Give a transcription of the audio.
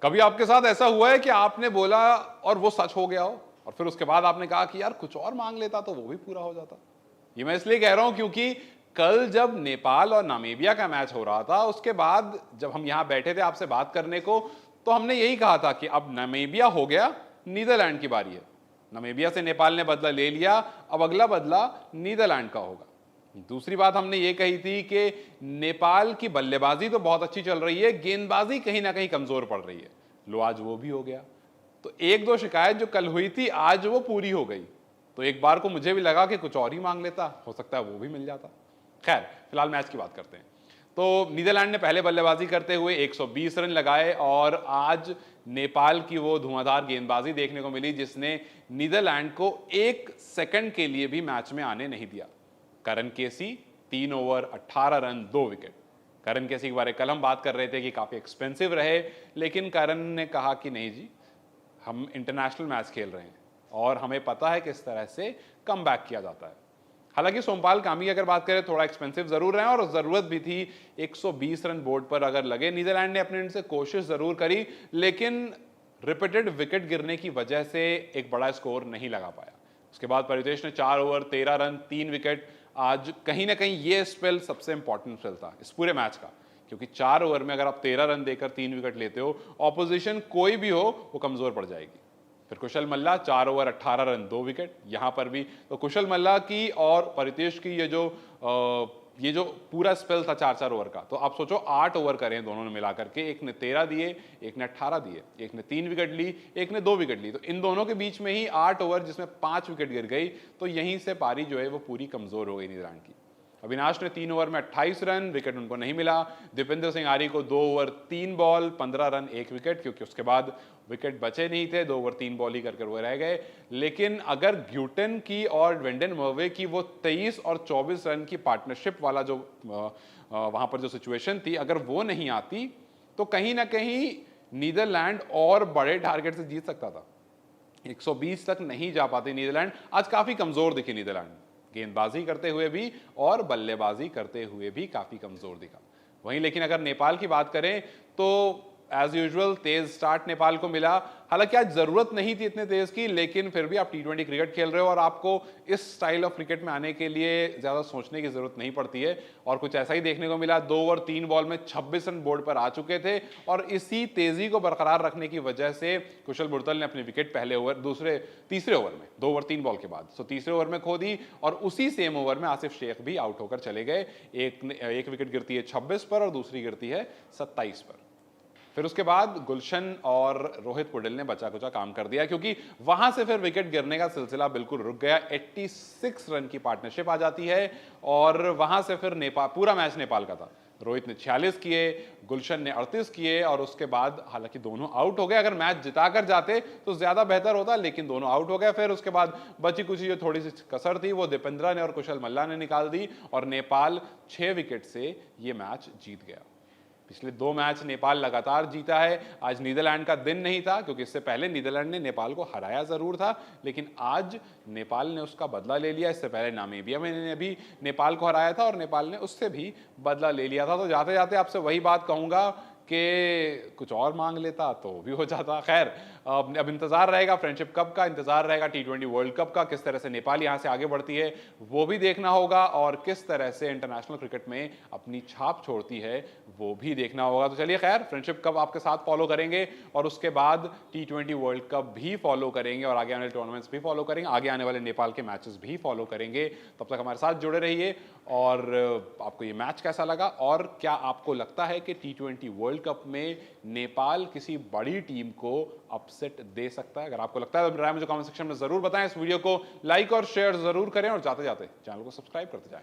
कभी आपके साथ ऐसा हुआ है कि आपने बोला और वो सच हो गया हो और फिर उसके बाद आपने कहा कि यार कुछ और मांग लेता तो वो भी पूरा हो जाता? ये मैं इसलिए कह रहा हूं क्योंकि कल जब नेपाल और नामीबिया का मैच हो रहा था, उसके बाद जब हम यहां बैठे थे आपसे बात करने को, तो हमने यही कहा था कि अब नामीबिया हो गया, नीदरलैंड की बारी है। नामीबिया से नेपाल ने बदला ले लिया, अब अगला बदला नीदरलैंड का होगा। दूसरी बात हमने ये कही थी कि नेपाल की बल्लेबाजी तो बहुत अच्छी चल रही है, गेंदबाजी कहीं ना कहीं कमजोर पड़ रही है। लो आज वो भी हो गया। तो एक दो शिकायत जो कल हुई थी आज वो पूरी हो गई। तो एक बार को मुझे भी लगा कि कुछ और ही मांग लेता, हो सकता है वो भी मिल जाता। खैर फिलहाल मैच की बात करते हैं। तो नीदरलैंड ने पहले बल्लेबाजी करते हुए 120 रन लगाए और आज नेपाल की वो धुआंधार गेंदबाजी देखने को मिली जिसने नीदरलैंड को एक सेकंड के लिए भी मैच में आने नहीं दिया। करण केसी 3 ओवर 18 रन 2 विकेट। करण केसी के बारे में कल हम बात कर रहे थे कि काफी एक्सपेंसिव रहे, लेकिन करण ने कहा कि नहीं जी, हम इंटरनेशनल मैच खेल रहे हैं और हमें पता है किस तरह से कम बैक किया जाता है। हालांकि सोमपाल कामी की अगर बात करें थोड़ा एक्सपेंसिव जरूर रहे और जरूरत भी थी। 120 रन बोर्ड पर अगर लगे, नीदरलैंड ने अपने एंड से कोशिश जरूर करी, लेकिन रिपीटेड विकेट गिरने की वजह से एक बड़ा स्कोर नहीं लगा पाया। उसके बाद परितेश ने 4 ओवर 13 रन 3 विकेट। आज कहीं ना कहीं ये स्पेल सबसे इंपॉर्टेंट स्पेल था इस पूरे मैच का, क्योंकि 4 ओवर में अगर आप 13 रन देकर 3 विकेट लेते हो, ऑपोजिशन कोई भी हो वो कमजोर पड़ जाएगी। फिर कुशल मल्ला 4 ओवर 18 रन 2 विकेट। यहां पर भी तो कुशल मल्ला की और परितेश की ये जो पूरा स्पेल था 4-4 ओवर का, तो आप सोचो 8 ओवर करें दोनों ने मिलाकर के, एक ने 13 दिए, एक ने 18 दिए, एक ने 3 विकेट ली, एक ने 2 विकेट ली। तो इन दोनों के बीच में ही 8 ओवर जिसमें 5 विकेट गिर गई, तो यहीं से पारी जो है वो पूरी कमजोर हो गई नीदरलैंड की। अविनाश ने 3 ओवर में 28 रन, विकेट उनको नहीं मिला। दीपेंद्र सिंह आर्य को 2 ओवर 3 बॉल 15 रन 1 विकेट, क्योंकि उसके बाद विकेट बचे नहीं थे, 2 ओवर 3 बॉल ही करके वो रह गए। लेकिन अगर ग्यूटन की और वेंडन मर्वे की वो 23 और 24 रन की पार्टनरशिप वाला जो वहां पर जो सिचुएशन थी, अगर वो नहीं आती तो कहीं ना कहीं नीदरलैंड और बड़े टारगेट से जीत सकता था। 120 तक नहीं जा पाती नीदरलैंड। आज काफी कमजोर दिखी नीदरलैंड, गेंदबाजी करते हुए भी और बल्लेबाजी करते हुए भी काफी कमजोर दिखा। वहीं लेकिन अगर नेपाल की बात करें तो एज यूजुअल तेज स्टार्ट नेपाल को मिला। हालांकि आज जरूरत नहीं थी इतने तेज की, लेकिन फिर भी आप T20 क्रिकेट खेल रहे हो और आपको इस स्टाइल ऑफ क्रिकेट में आने के लिए ज्यादा सोचने की जरूरत नहीं पड़ती है। और कुछ ऐसा ही देखने को मिला। 2 ओवर 3 बॉल में 26 रन बोर्ड पर आ चुके थे और इसी तेजी को बरकरार रखने की वजह से कुशल बुर्तल ने अपनी विकेट पहले ओवर तीसरे ओवर में 2 ओवर 3 बॉल के बाद तीसरे ओवर में खो दी और उसी सेम ओवर में आसिफ शेख भी आउट होकर चले गए। एक विकेट गिरती है 26 पर और दूसरी गिरती है 27 पर। फिर उसके बाद गुलशन और रोहित पुडिल ने बचा कुचा काम कर दिया, क्योंकि वहां से फिर विकेट गिरने का सिलसिला बिल्कुल रुक गया। 86 रन की पार्टनरशिप आ जाती है और वहां से फिर नेपाल, पूरा मैच नेपाल का था। रोहित ने 46 किए, गुलशन ने 38 किए और उसके बाद हालांकि दोनों आउट हो गए। अगर मैच जिताकर जाते तो ज्यादा बेहतर होता, लेकिन दोनों आउट हो गए। फिर उसके बाद बची कुछ जो थोड़ी सी कसर थी वो दीपेंद्रा ने और कुशल मल्ला ने निकाल दी और नेपाल 6 विकेट से ये मैच जीत गया। पिछले 2 मैच नेपाल लगातार जीता है। आज नीदरलैंड का दिन नहीं था, क्योंकि इससे पहले नीदरलैंड ने नेपाल को हराया जरूर था, लेकिन आज नेपाल ने उसका बदला ले लिया। इससे पहले नामीबिया में ने भी नेपाल को हराया था और नेपाल ने उससे भी बदला ले लिया था। तो जाते जाते आपसे वही बात कहूंगा कि कुछ और मांग लेता तो भी हो जाता। खैर अब इंतजार रहेगा फ्रेंडशिप कप का, इंतजार रहेगा T20 वर्ल्ड कप का। किस तरह से नेपाल यहां से आगे बढ़ती है वो भी देखना होगा और किस तरह से इंटरनेशनल क्रिकेट में अपनी छाप छोड़ती है वो भी देखना होगा। तो चलिए खैर, फ्रेंडशिप कप आपके साथ फॉलो करेंगे और उसके बाद T20 वर्ल्ड कप भी फॉलो करेंगे और आगे आने वाले टूर्नामेंट्स भी फॉलो करेंगे, आगे आने वाले नेपाल के मैचेस भी फॉलो करेंगे। तब तक हमारे साथ जुड़े रहिए। और आपको ये मैच कैसा लगा और क्या आपको लगता है कि T20 वर्ल्ड कप में नेपाल किसी बड़ी टीम को अपसेट दे सकता है? अगर आपको लगता है तो राय मुझे कमेंट सेक्शन में जरूर बताएं। इस वीडियो को लाइक और शेयर जरूर करें और जाते जाते चैनल को सब्सक्राइब करते जाएं।